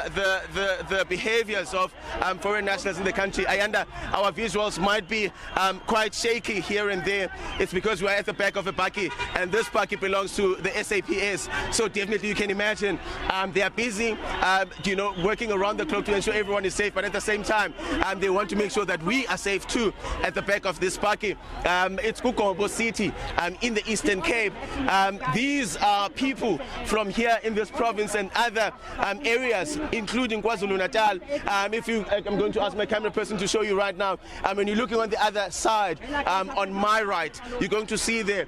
the behaviors of foreign nationals in the country. Our visuals might be quite shaky here and there. It's because we're at the back of a bakkie, and this bakkie belongs to the SAPS. So definitely you can imagine they are busy, working around the clock to ensure everyone is safe, but at the same time, they want to make sure that we are safe too at the back of this bakkie. It's Kukombo City in the Eastern Cape. These are people from here in this province and other areas, including KwaZulu-Natal. I'm going to ask my camera person to show you right now. When you're looking on the other side, on my right, you're going to see there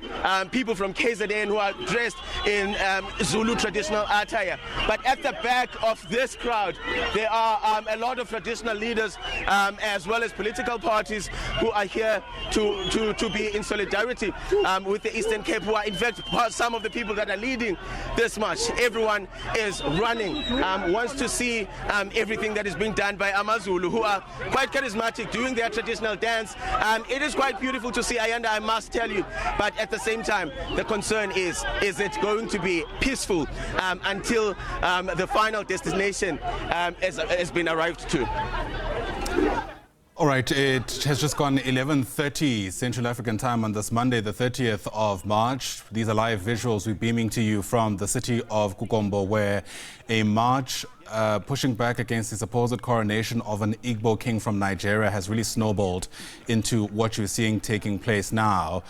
people from KZN who are dressed in Zulu traditional attire. But at the back of this crowd, there are a lot of traditional leaders as well as political parties who are here to be in solidarity with the Eastern Cape, who are in fact some of the people that are leading this march. Everyone is running, wants to see everything that is being done by AmaZulu, who are quite charismatic, doing their traditional dance. It is quite beautiful to see, Ayanda, I must tell you, but at the same time, the concern is it going to be peaceful until the final destination has been arrived to? All right, it has just gone 11:30 Central African time on this Monday, the 30th of March. These are live visuals we're beaming to you from the city of Kukombo, where a march pushing back against the supposed coronation of an Igbo king from Nigeria has really snowballed into what you're seeing taking place now.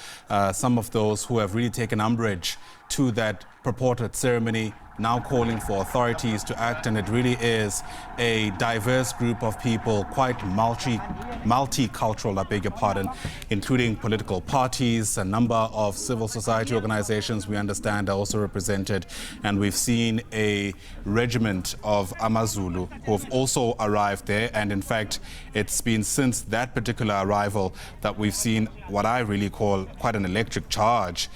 Some of those who have really taken umbrage to that purported ceremony now calling for authorities to act, and it really is a diverse group of people, quite multicultural, I beg your pardon, including political parties. A number of civil society organizations, we understand, are also represented, and we've seen a regiment of AmaZulu who have also arrived there, and in fact it's been since that particular arrival that we've seen what I really call quite an electric charge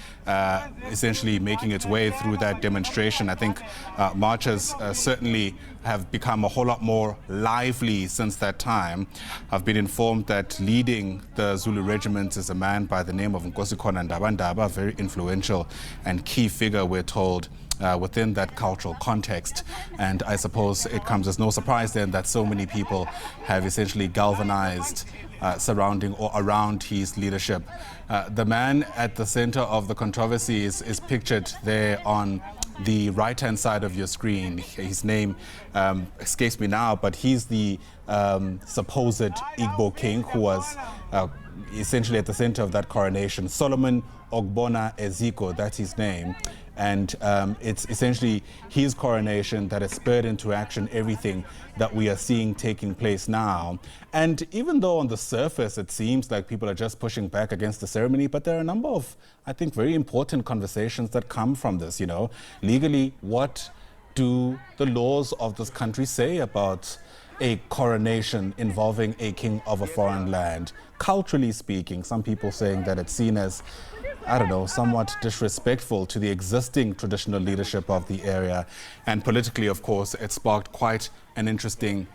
essentially making its way through that demonstration. I think marches certainly have become a whole lot more lively since that time. I've been informed that leading the Zulu regiment is a man by the name of Nkosi Ndaba, a very influential and key figure, we're told, within that cultural context. And I suppose it comes as no surprise then that so many people have essentially galvanized surrounding or around his leadership. The man at the center of the controversy is pictured there on the right-hand side of your screen. His name escapes me now, but he's the supposed Igbo king who was essentially at the center of that coronation. Solomon Ogbonna Eziko, that's his name. And it's essentially his coronation that has spurred into action everything that we are seeing taking place now. And even though on the surface it seems like people are just pushing back against the ceremony, but there are a number of, I think, very important conversations that come from this. Legally, what do the laws of this country say about a coronation involving a king of a foreign land? Culturally speaking, some people saying that it's seen as, I don't know, somewhat disrespectful to the existing traditional leadership of the area. And politically, of course, it sparked quite an interesting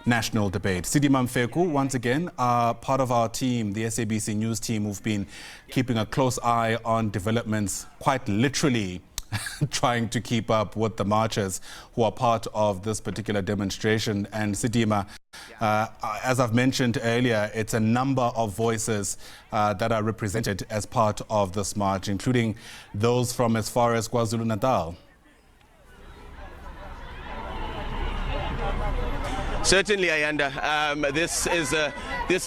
national debate. Sidi Mamfeku, once again, are part of our team, the SABC News team, who've been keeping a close eye on developments, quite literally trying to keep up with the marchers who are part of this particular demonstration. And Sidima, as I've mentioned earlier, it's a number of voices that are represented as part of this march, including those from as far as KwaZulu-Natal. Certainly, Ayanda. This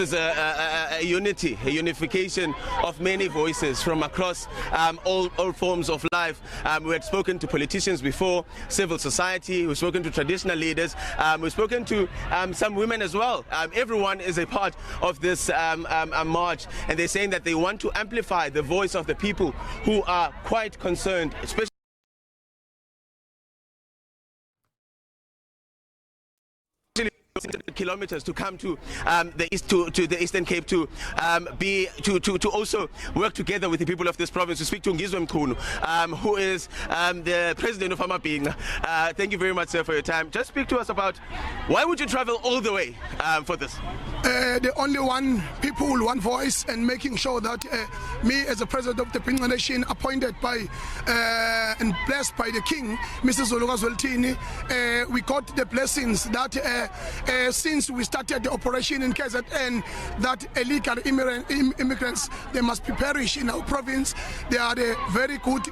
is a unity, a unification of many voices from across all forms of life. We had spoken to politicians before, civil society, we've spoken to traditional leaders, we've spoken to some women as well. Everyone is a part of this march, and they're saying that they want to amplify the voice of the people who are quite concerned, especially kilometers to come to the east to the Eastern Cape to to also work together with the people of this province to speak to Ngizwe Mkhunu, who is the president of Amabinga. Thank you very much, sir, for your time. Just speak to us about why would you travel all the way for this? The only one people, one voice, and making sure that me as the president of the Coronation, appointed by and blessed by the King, Mrs. Zwelithini, we got the blessings that since we started the operation in KZN, that illegal immigrants, they must be perished in our province. They are a very good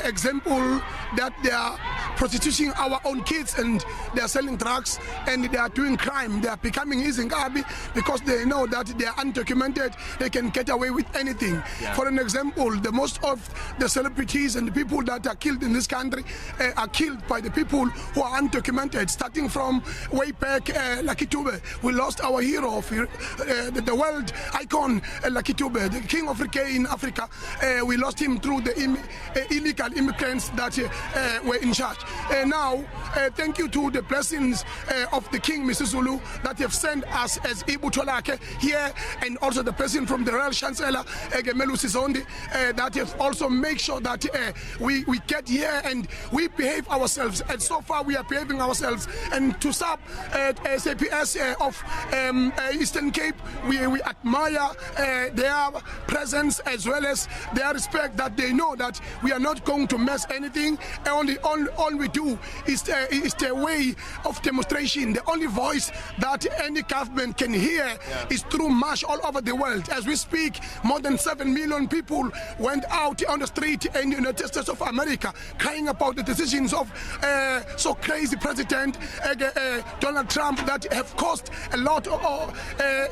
example that they are prostituting our own kids and they are selling drugs and they are doing crime. They are becoming Izingabi because they know that they are undocumented. They can get away with anything. Yeah. For an example, the most of the celebrities and the people that are killed in this country are killed by the people who are undocumented. Starting from way back, Lucky Dube, we lost our hero of the world icon, Lucky Dube, the king of reggae in Africa. We lost him through the illegal immigrants that were in charge. Now, thank you to the blessings of the King, Mrs. Zulu, that have sent us as Igbo Tolake here, and also the person from the Royal Chancellor, Gemelu Sizondi, that have also make sure that we get here and we behave ourselves. And so far we are behaving ourselves. And to sub SAPS of Eastern Cape, we admire their presence as well as their respect, that they know that we are not going to mess anything. All we do is the way of demonstration. The only voice that any government can hear is through march all over the world. As we speak, more than 7 million people went out on the street in the United States of America crying about the decisions of so crazy President Donald Trump that have caused a lot of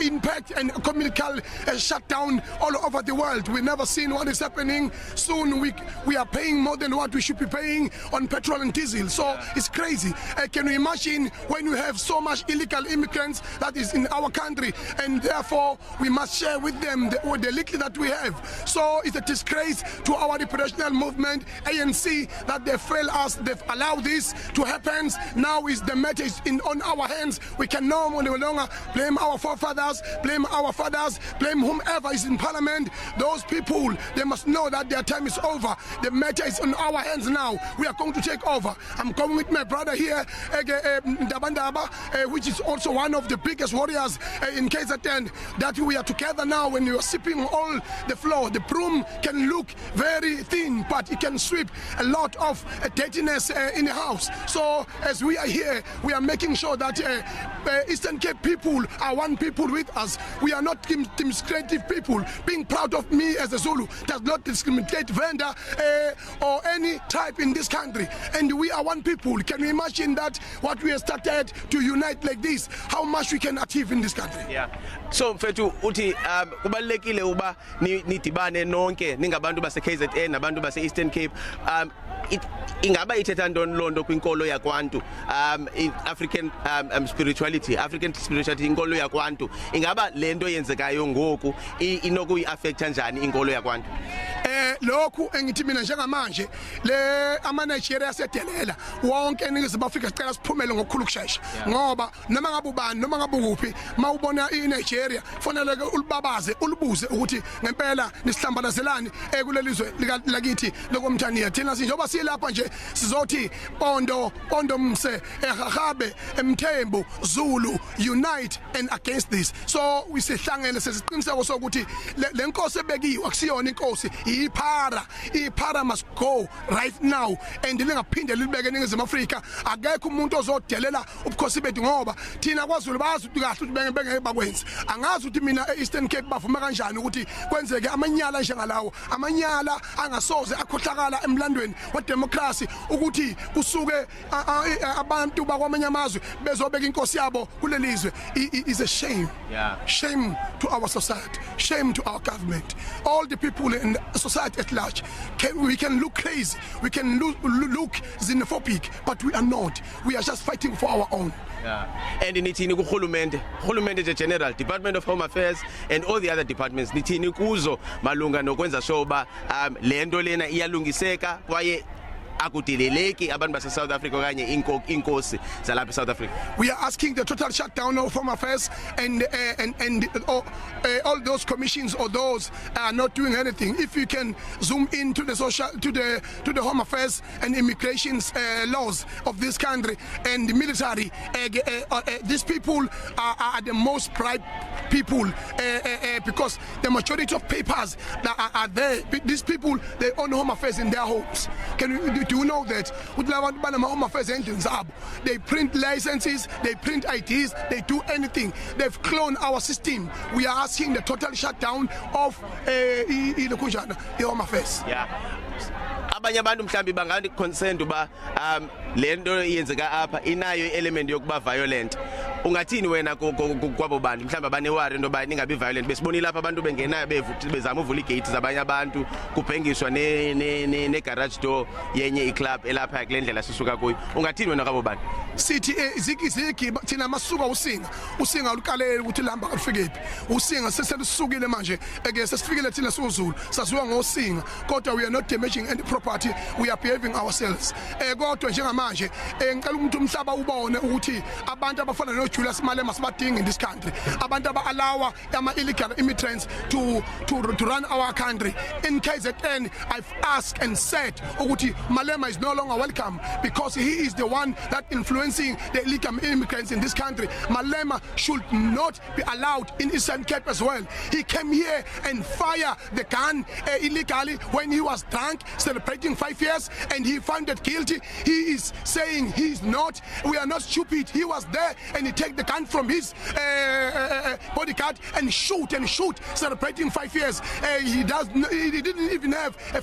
impact and economical shutdown all over the world. We've never seen what is happening. Soon we are paying more than what we should be paying on petrol and diesel. So it's crazy. Can you imagine when we have so much illegal immigrants that is in our country, and therefore we must share with them the little that we have. So it's a disgrace to our representational movement, ANC, that they fail us. They've allowed this to happen. Now is the matter is on our hands. We can no longer blame our forefathers, blame our fathers, blame whomever is in parliament. Those people, they must know that their time is over. The matter is on our hands now. We are going to take over. I'm coming with my brother here, Ndabandaba, which is also one of the biggest warriors in KZN, that we are together now. When you are sweeping all the floor, the broom can look very thin, but it can sweep a lot of dirtiness in the house. So as we are here, we are making sure that Eastern Cape people are one people with us. We are not discriminative people. Being proud of me as a Zulu does not discriminate vendor or any type in this country. And we are one people. Can you imagine that what we have started to unite like this, how much we can achieve in this country? Yeah. So mfethu uthi kubalekile uba nidibane nonke ningabantu base KZN nabantu base Eastern Cape. Ingaba ithetha ntoni lonto kwinkolo yakwantu, African spirituality inkolo yakwantu, ingaba lento yenzekayo ngoku inokuyi-affecta njani inkolo yakwantu? Lokhu engithi mina njengamanje le ama-Nigeria asedelela wonke eNingizimu Afrika sicela siphumele ngokukhulu kushesha, ngoba noma ngabe ubani noma ngabe ukuphi mawubona iNigeria kufanele ulibabaze ulibuze ukuthi ngempela nisihlambazelani kulelizwe lakithi lokomthaniya. Thina njengoba silapha nje sizothi pondo mse ehahabe emthembu Zulu unite and against this. So sihlangene sesiqiniseko sokuthi le nkosi ebekiwe akusiyona inkosi, iphara must go right now, and lingaphinde libeke eNingizimu Afrika. Akekho umuntu ozodelela ubukhosi bethu, ngoba thina kwaZulu bazi ukuthi kahle ukuthi bengeke bakwenze. Angazi ukuthi mina eEastern Cape bavuma kanjani ukuthi kwenzeke amanyala njengalawo, amanyala angasoze akhohlakala emlandweni wademocracy, ukuthi kusuke abantu bakwamanye amazwe bezobeka inkosi yabo kulelizwe. Is a shame. Shame to our society, shame to our government, all the people in society at large. We can look crazy, we can look xenophobic, but we are not. We are just fighting for our own. And nithini kuhulumente general, Department of Home Affairs and all the other departments, nithini kuzo malunga nokwenza sure uba lento lena iyalungiseka kwaye akudileleki abantu base South Africa okanye inkosi zalapha South Africa. We are asking the total shutdown of Home Affairs and all those commissions or those are not doing anything. If you can zoom into the to the Home Affairs and immigrations laws of this country and the military, these people are the most bribed people because the majority of papers that are there, these people, they own Home Affairs in their homes. Do you know that? Home Affairs engines up. They print licenses, they print IDs, they do anything. They've cloned our system. We are asking the total shutdown of the Home Affairs. Yeah. Abanye abantu mhlambi bangani concerned uba lento yenzeka apha inayo element yokuba violent. Ungathini wena kwabo bantu mhlawumbe abanewari into ba ningabi violent besibonile lapha abantu bengenayo bezama uvula igate zabanye abantu kubhengiswa ne garage door yenye iclub elapha kule ndlela sisuka kuyo. Ungathini wena kwabo bantu? Sithi izigi thina masuka usinga ulikalele ukuthi lihamba kufikephi. Usinga seselusukile manje eke sesifikile thina sozulu saziwa ngosinga kodwa we are not damaging any property, we are behaving ourselves. Kodwa njengamanje ngicela umuntu umhlaba ubone ukuthi abantu abafana no Julius Malema sibadinga in this country. Abantu aba-allow illegal immigrants to run our country. In KZN, I've asked and said ukuthi Malema is no longer welcome because he is the one that influencing the illegal immigrants in this country. Malema should not be allowed in Eastern Cape as well. He came here and fired the gun illegally when he was drunk, celebrating 5 years, and he found it guilty. He is saying he's not. We are not stupid. He was there and he take the gun from his bodyguard and shoot, celebrating 5 years. He didn't even have a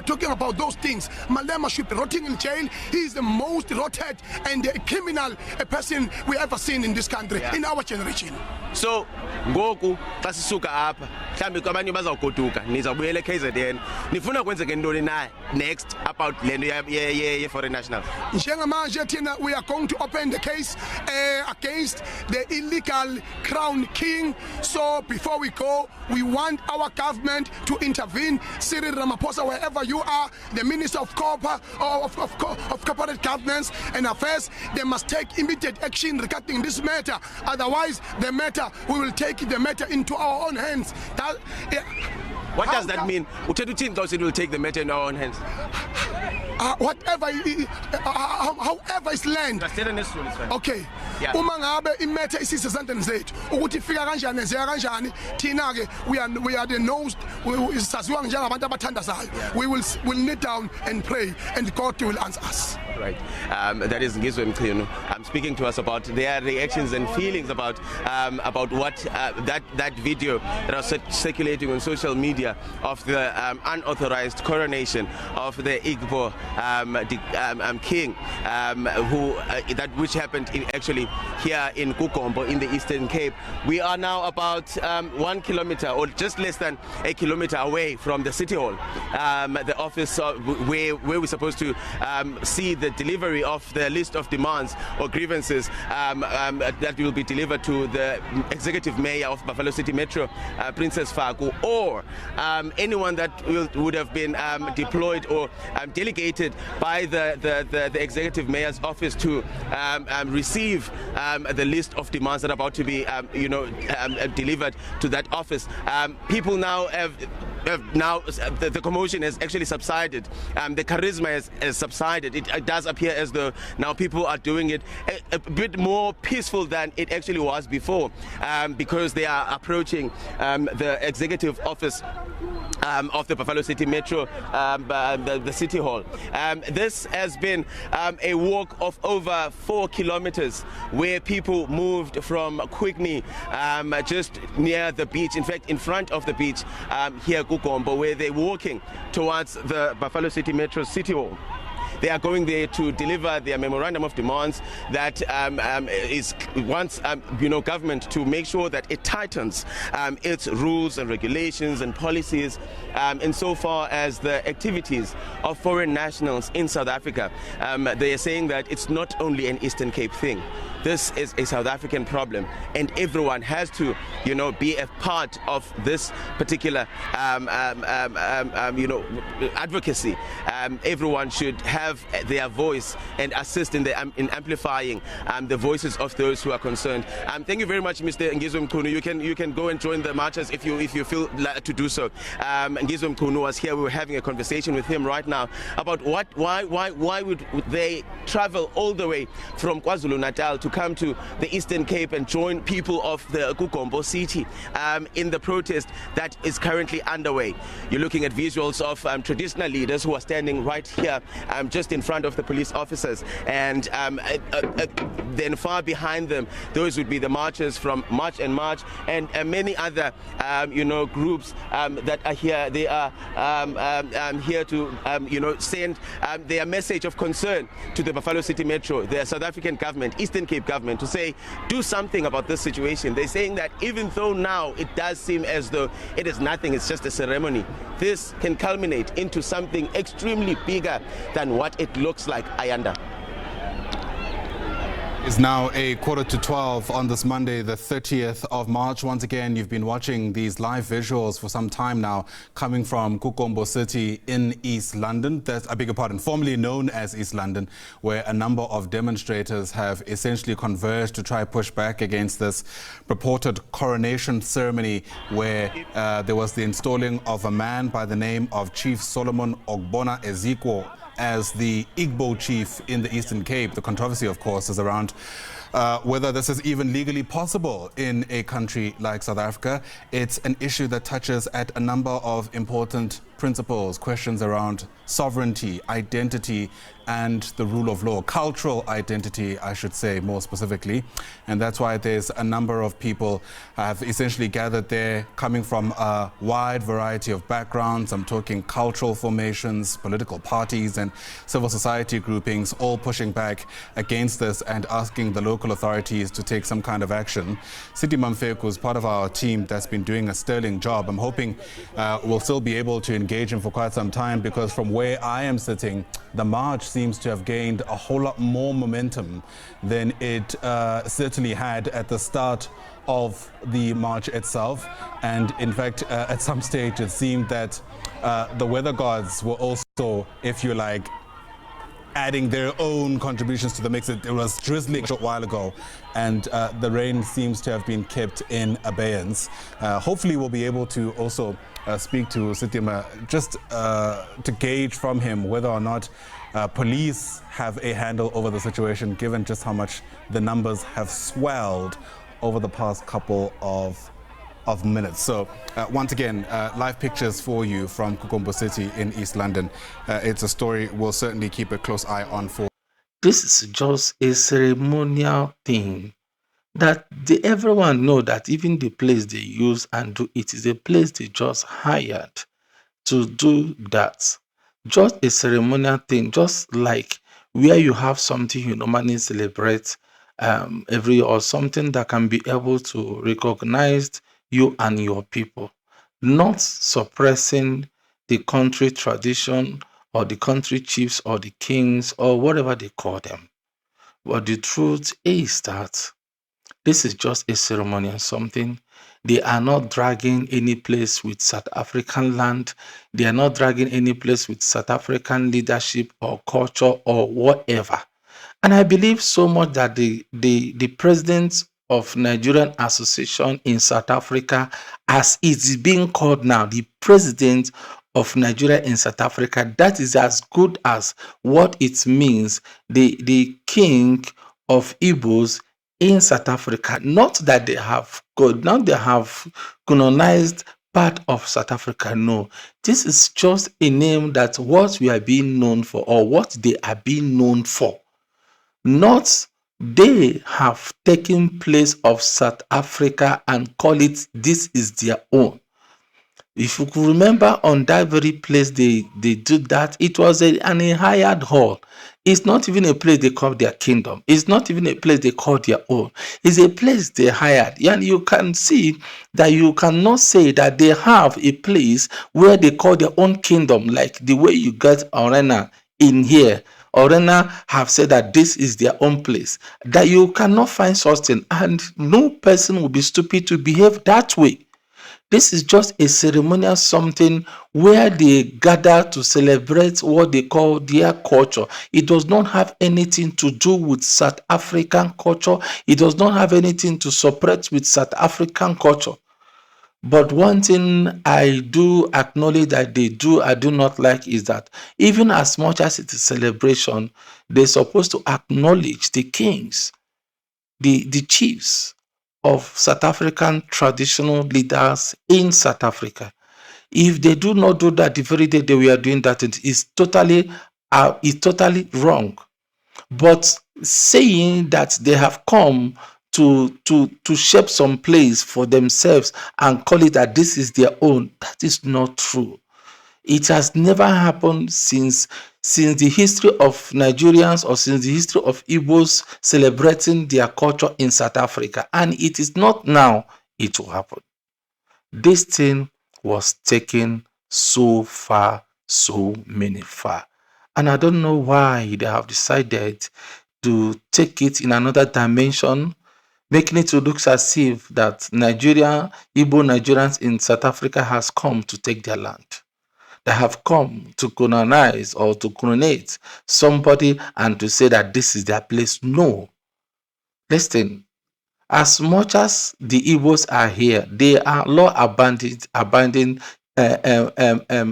talking about those things. Malema should be rotting in jail. He is the most rotted and criminal person we ever seen in this country, in our generation. So ngoku xa sisuka apha mhlambi kwabanye bazawugoduka nizawubuyela KZN nifuna kwenzeke ntoni na next about lento ye foreign nationals. Njengamanje thina we are going to open the case against the illegal crown king. So before we go, we want our government to intervene. Cyril Ramaphosa, wherever you are, the Minister of Corporate Governance and Affairs, they must take immediate action regarding this matter. Otherwise, we will take the matter into our own hands. What does that mean? It will take the matter in our own hands. However is land. Okay. Uma ngabe imethe isizezandeni zethu ukuthi ifika kanjani ezeka kanjani thina ke we are the nose saziwa njengabantu abathandazayo. We will kneel down and pray and God will answer us. Right. That is Ngizwe Mchunu. I'm speaking to us about their reactions and feelings about what that video that was circulating on social media of the unauthorized coronation of the Igbo king, which happened actually here in Kukombo in the Eastern Cape. We are now about 1 kilometer or just less than a kilometer away from the City Hall, the office where we're supposed to see the delivery of the list of demands or grievances that will be delivered to the executive mayor of Buffalo City Metro, Princess Faku, or anyone that would have been deployed or delegated by the executive mayor's office to receive the list of demands that are about to be delivered to that office. People now have the commotion has actually subsided. The charisma has subsided. It does appear as though now people are doing it a bit more peaceful than it actually was before, because they are approaching the executive office of the Buffalo City Metro, the City Hall. This has been a walk of over 4 kilometers where people moved from Quickney, just near the beach, in fact in front of the beach here Kukombo, where they're walking towards the Buffalo City Metro City Hall. They are going there to deliver their memorandum of demands that wants government to make sure that it tightens its rules and regulations and policies insofar as the activities of foreign nationals in South Africa. They are saying that it's not only an Eastern Cape thing. this is a South African problem, and everyone has to, be a part of this particular, advocacy. Everyone should have their voice and assist in amplifying the voices of those who are concerned. Thank you very much, Mr. Ngizwe Mkhunu. You can go and join the marchers if you feel like to do so. Ngizwe Mkhunu was here. We were having a conversation with him right now about why would they travel all the way from KwaZulu-Natal to come to the Eastern Cape and join people of the Kugombo city in the protest that is currently underway. You're looking at visuals of traditional leaders who are standing right here just in front of the police officers, and then far behind them, those would be the marchers from March and March, and many other groups that are here. They are here to send their message of concern to the Buffalo City Metro, the South African government, Eastern Cape government, to say do something about this situation. They're saying that even though now it does seem as though it is nothing, it's just a ceremony, this can culminate into something extremely bigger than what it looks like. Ayanda. It's now a 11:45 on this Monday, the 30th of March. Once again, you've been watching these live visuals for some time now, coming from Kugombo City in East London. That's, I beg your pardon, formerly known as East London, where a number of demonstrators have essentially converged to try push back against this purported coronation ceremony, where there was the installing of a man by the name of Chief Solomon Ogbonna Ezekwo as the Igbo chief in the Eastern Cape. The controversy, of course, is around whether this is even legally possible in a country like South Africa. It's an issue that touches at a number of important principles, questions around sovereignty, identity, and the rule of law, cultural identity, I should say, more specifically. And that's why there's a number of people have essentially gathered there, coming from a wide variety of backgrounds. I'm talking cultural formations, political parties, and civil society groupings, all pushing back against this and asking the local authorities to take some kind of action. Sidi Mamfeku is part of our team that's been doing a sterling job. I'm hoping we'll still be able to engage him for quite some time, because from where I am sitting, the march seems to have gained a whole lot more momentum than it certainly had at the start of the march itself. And in fact, at some stage, it seemed that the weather gods were also, if you like, adding their own contributions to the mix. It was drizzling a short while ago, and the rain seems to have been kept in abeyance. Hopefully we'll be able to also speak to Sitima just to gauge from him whether or not police have a handle over the situation, given just how much the numbers have swelled over the past couple of minutes. So once again, live pictures for you from Kugombo City in East London. It's a story we'll certainly keep a close eye on for. This is just a ceremonial thing that everyone know that even the place they use and do it is a place they just hired to do that. Just a ceremonial thing, just like where you have something you normally celebrate every year, or something that can be able to recognize you and your people, not suppressing the country tradition or the country chiefs or the kings or whatever they call them. But the truth is that this is just a ceremonial something. They are not dragging any place with South African land. They are not dragging any place with South African leadership or culture or whatever. And I believe so much that the president of Nigerian Association in South Africa, as it's being called now, the president of Nigeria in South Africa, that is as good as what it means, the king of Igbos in South Africa. Not that they have colonized part of South Africa. No, this is just a name that what we are being known for, or what they are being known for. Not they have taken place of South Africa and call it this is their own. If you could remember, on that very place they did that, it was an hired hall. It's not even a place they call their kingdom. It's not even a place they call their own. It's a place they hired. And you can see that you cannot say that they have a place where they call their own kingdom, like the way you get arena in here, Orena have said that this is their own place, that you cannot find such thing, and no person will be stupid to behave that way. This is just a ceremonial something where they gather to celebrate what they call their culture. It does not have anything to do with South African culture. It does not have anything to separate with South African culture. But one thing I do acknowledge that I do not like is that even as much as it is celebration, they're supposed to acknowledge the kings, the chiefs of South African traditional leaders in South Africa. If they do not do that the very day they were doing that, it is totally wrong. But saying that they have come to shape some place for themselves and call it that this is their own, that is not true. It has never happened since the history of Nigerians or since the history of Igbos celebrating their culture in South Africa. And it is not now it will happen. This thing was taken so far, so many far. And I don't know why they have decided to take it in another dimension, making it to look as if that Igbo Nigerians in South Africa has come to take their land. They have come to colonize or to coronate somebody and to say that this is their place. No. Listen, as much as the Igbos are here, they are law-abiding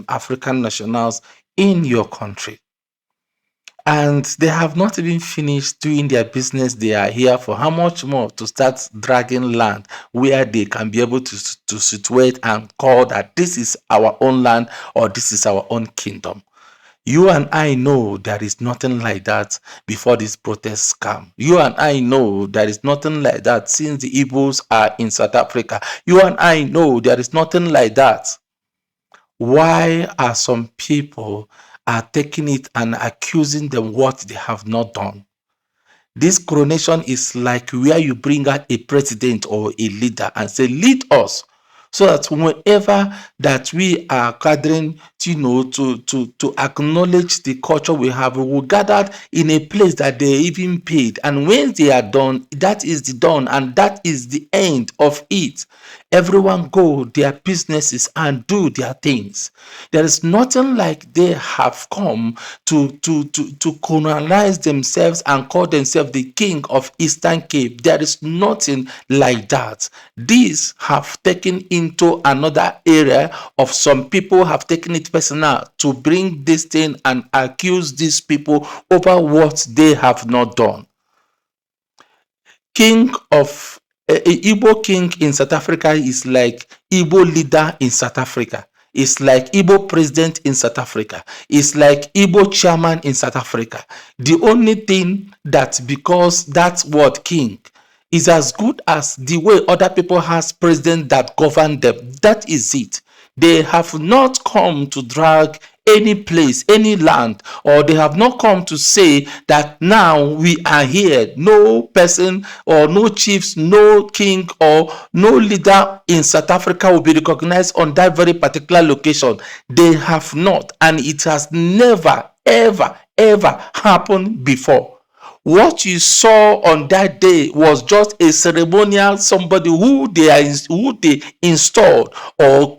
African nationals in your country. And they have not even finished doing their business. They are here for how much more to start dragging land where they can be able to situate and call that this is our own land or this is our own kingdom. You and I know there is nothing like that before these protests come. You and I know there is nothing like that since the Igbos are in South Africa. You and I know there is nothing like that. Why are some people are taking it and accusing them what they have not done? This coronation is like where you bring out a president or a leader and say, lead us. So that whenever that we are gathering, to acknowledge the culture we have, we will gather in a place that they even paid. And when they are done, that is the done, and that is the end of it. Everyone go their businesses and do their things. There is nothing like they have come to colonize themselves and call themselves the king of Eastern Cape. There is nothing like that. These have taken into another area of some people have taken it personal to bring this thing and accuse these people over what they have not done. King of Igbo king in South Africa is like Igbo leader in South Africa. It's like Igbo president in South Africa. It's like Igbo chairman in South Africa. The only thing that because that word king is as good as the way other people has president that govern them. That is it. They have not come to drag any place, any land, or they have not come to say that now we are here. No person or no chiefs, no king or no leader in South Africa will be recognized on that very particular location. They have not, and it has never, ever, ever happened before. What you saw on that day was just a ceremonial, somebody who they installed or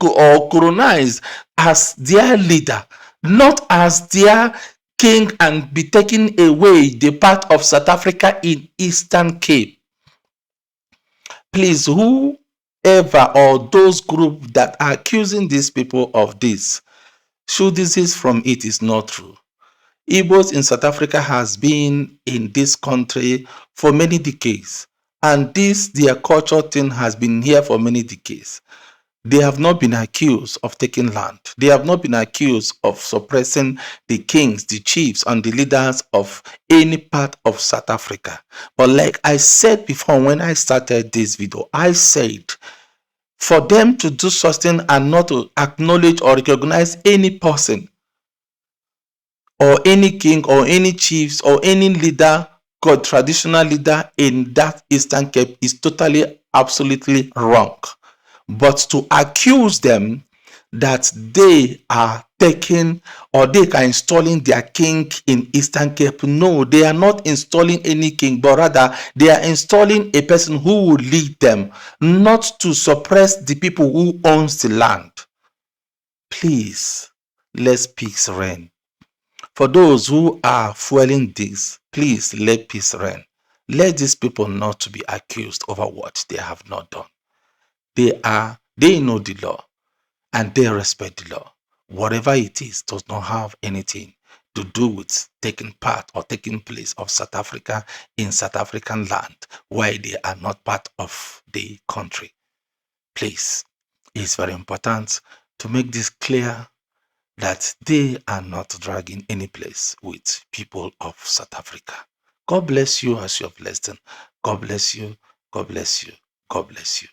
colonized as their leader, not as their king, and be taking away the part of South Africa in Eastern Cape. Please, whoever or those groups that are accusing these people of this, should desist from it is not true. Igbos in South Africa has been in this country for many decades, and their culture thing has been here for many decades. They have not been accused of taking land. They have not been accused of suppressing the kings, the chiefs, and the leaders of any part of South Africa. But like I said before when I started this video, I said for them to do something and not to acknowledge or recognize any person or any king or any chiefs or any leader, called traditional leader in that Eastern Cape is totally, absolutely wrong. But to accuse them that they are taking or they are installing their king in Eastern Cape. No, they are not installing any king, but rather they are installing a person who will lead them, not to suppress the people who owns the land. Please, let peace reign. For those who are fueling this, please let peace reign. Let these people not to be accused over what they have not done. They know the law and they respect the law. Whatever it is does not have anything to do with taking part or taking place of South Africa in South African land while they are not part of the country. Please, it's very important to make this clear that they are not dragging any place with people of South Africa. God bless you as you have listened. God bless you. God bless you. God bless you.